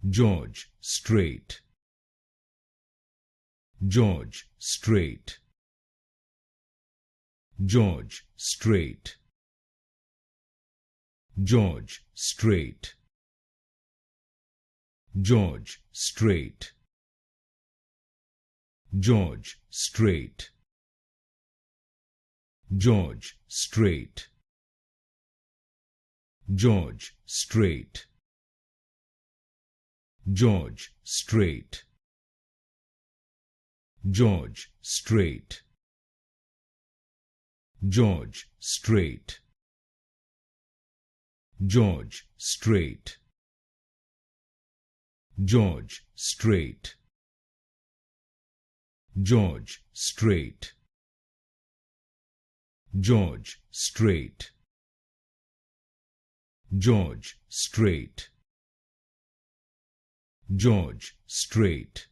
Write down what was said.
George, Strait. George, Strait. George, Strait. George, Strait. George, Strait. George, Strait. George, Strait. George, Strait. George, Strait. George, Strait. George, Strait. George, Strait. George, Strait. George, Strait. George, Strait. George, Strait. George, Strait.